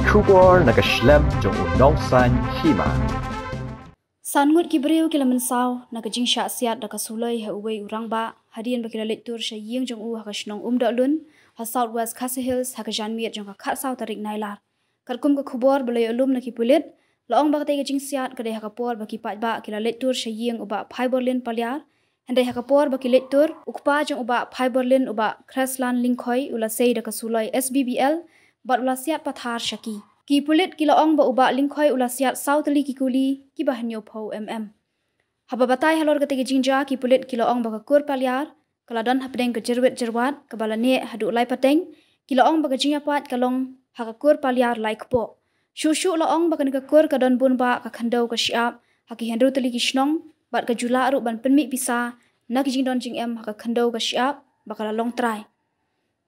Kubor nakaslem jong unongsan hima. Sangut kibriu kila mensau nakajing syak siat daka sulai ha uwei urang ba hadian bakila lektur sya ying jong u haka shnong dalun ha Southwest Khasi Hills haka janmiet jong ka khat sau tarik nailar karkum ka khubor belai alum naki pulit laong bakate ka jing siat kadai haka por baki pat ba kila lektur sya ying uba Paiborlin palyar handai haka por baki lektur ukpa jong uba Paiborlin uba Kreslan Lingkhoi ula sei daka sulai SBBL bat ula siat pathar syaki ki pulit kila ong ba uba Lingkhoi ula siat sautali ki kuli ki bahanyo pau haba batai halor kate jinja ki pulit kila ong ba kur palyar kala don hapdeng ke jerwet jerwat ke balane hadu lai pateng kila ong ba jinga pat kalong haka kur palyar lai kpo shushu la ong ba kan ka kur ka don bun ba ka khandau ka syap haki hendru tali ki shnong bat ka jula ru ban penmi pisa nak jing don jing em haka khandau ka syap bakala long try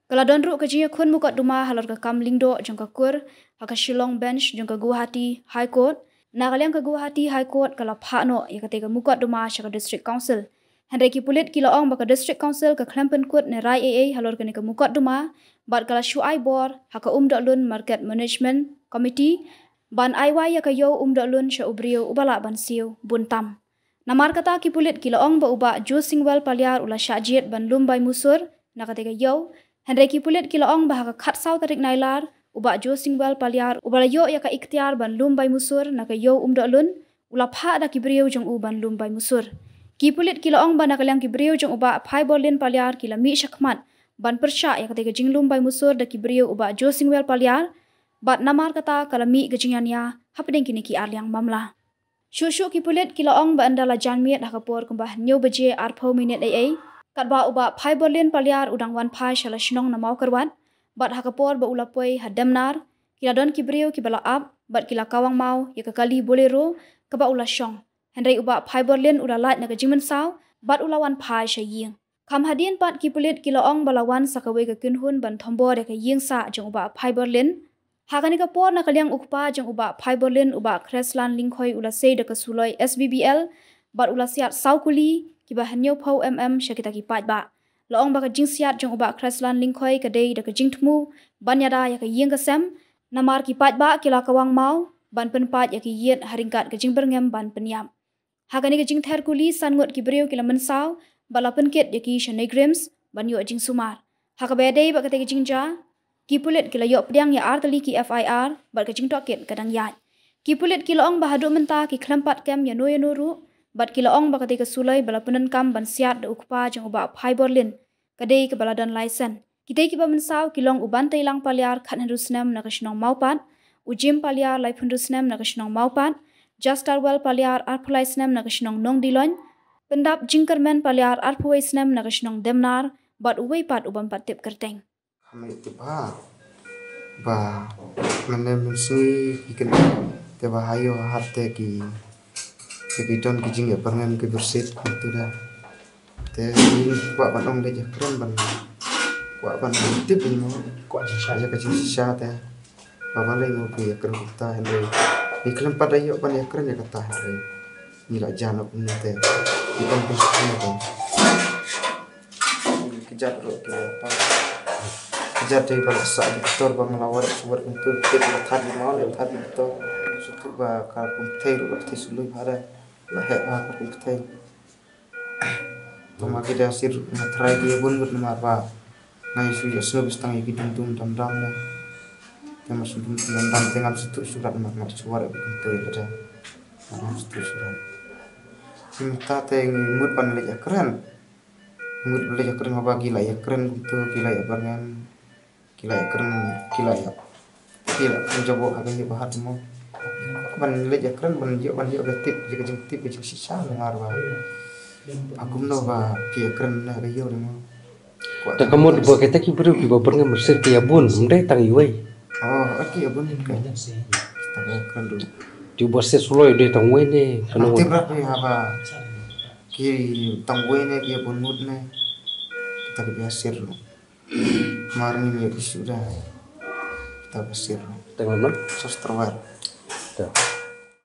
kala don ru ka jinga khun mukot duma halor ka kam lingdo jong ka kur haka Shillong bench jong ka Guwahati High Court nakaliang ka Guwahati High Court kala phano ya ka mukot duma sya ka District Council handai ki pulit kila ong ba ka District Council ka Klampen Court ne rai AA halor ka mukot duma bat kala shuai bor haka dalun Market Management Committee ban aiwai ya ka yo dalun sya ubrio ubala ban siu buntam namar kata ki pulit kila ong ba uba Jo Singwell palyar ula syajit ban lumbai musur nakateka yo handai ki pulit kila ong ba haka khat sau tarik nailar uba Jo Singwell palyar ubala yo ya ka ikhtiar ban lumbai musur naka yo dalun ula pha da ki brio jong u ban lumbai musur ki pulit kila ong ba nakaliang ki brio jong uba Paiborlin palyar kila mi syakmat ban persya ya kateka jing lumbai musur da ki brio uba Jo Singwell palyar bat namar kata kala mi gejingania hapdeng kini ki arliang mamla shushu ki pulit kila ong ba andala janmiet hakapor kumbah nyo beje arpho minute AA katba uba Paiborlin palyar udang wan phai shala shnong na mau karwat bat hakapor ba ulapoi hadamnar kila don ki brio ki bala up bat kila kawang mau ya kali bolero kaba ula syong handai uba Paiborlin ula lat na kajingmen sau bat ulawan phai syaying kam hadien pat ki pulit kila ong balawan sakawe ka kinhun ban thombor ya ka ying sa jong uba Paiborlin hakani ka por na kaliang ukpa jong uba Paiborlin uba Kreslan Lingkhoi ula sei da ka suloi SBBL bat ula siat saukuli ki bahanyo pau syakita ki pat ba laong baka jing siat jong uba Kreslan Lingkhoi ka dei da ka jing thmu banyada ya ka ying ka sem namar ki pat ba kila kawang mau ban penpat ya ki yet haringkat ka jing berngem ban penyam hakani ka jing ther kuli sangot ki brio kila mensau bala penket ya ki shanegrims ban yo jing sumar hakabe dei baka te ka jing ja ki pulit kila yo pdiang ya artali ki FIR bat ka jing toket kadang ya ki pulit kila ong bahadu menta ki klampat kem ya no ru bat kila ong baka te ka sulai bala penen kam ban siat da ukpa jong uba Paiborlin kadai ke bala dan license kita ki ba mensau kilong uban tailang palyar khat hendusnem na ka shnong maupat ujim palyar lai phundusnem na ka shnong maupat Justarwell palyar arphulaisnem na ka shnong nong dilon pendap jingkermen palyar arphuaisnem na ka shnong demnar bat uwei pat uban patip kerteng hame tiba ba mane mensi ikan teba hayo hatte ki don ki jing ya pangan ki bersit itu dah te kwa ban ong de keren ban kwa ban tip ni mo kwa ya ka jing sha te baba lai mo ki keren ta hende iklan pada yo ban ya keren ya kata hende ni la jana pun te ikan bersit ni kan kejar ro ke apa kejar dari balik sa doktor bang lawar suar untuk tip tadi mau le tadi to sutu ba ka pun thai ro ti sului hara la he ba ka pun thai to ma ki da sir na try dia bun but ma ba ngai su ya so bistang ki dum dum dam dam le te ma su dum dam dam tengam sutu surat ma suar bi kun to ya ma sutu surat cinta te mut pan le keren mut le keren ma ba gila ya keren to gila ya bangan gila ya keren gila mencoba akan di bahat mo ban le ya keren ban yo tip jika jing tip jing sisa ngar ba aku no ba pi keren na ga yo mo ta kamu bo kita ki buru ki bo perngem bersir ki abun mde tang iwai oh aki abun ka kita keren dulu di bersir suloi de tang wei ne kanu tip ra ya ba ki tang wei ne ki abun mut ne kita biasir lo kemarin ini sudah kita bersih tengok no sostrower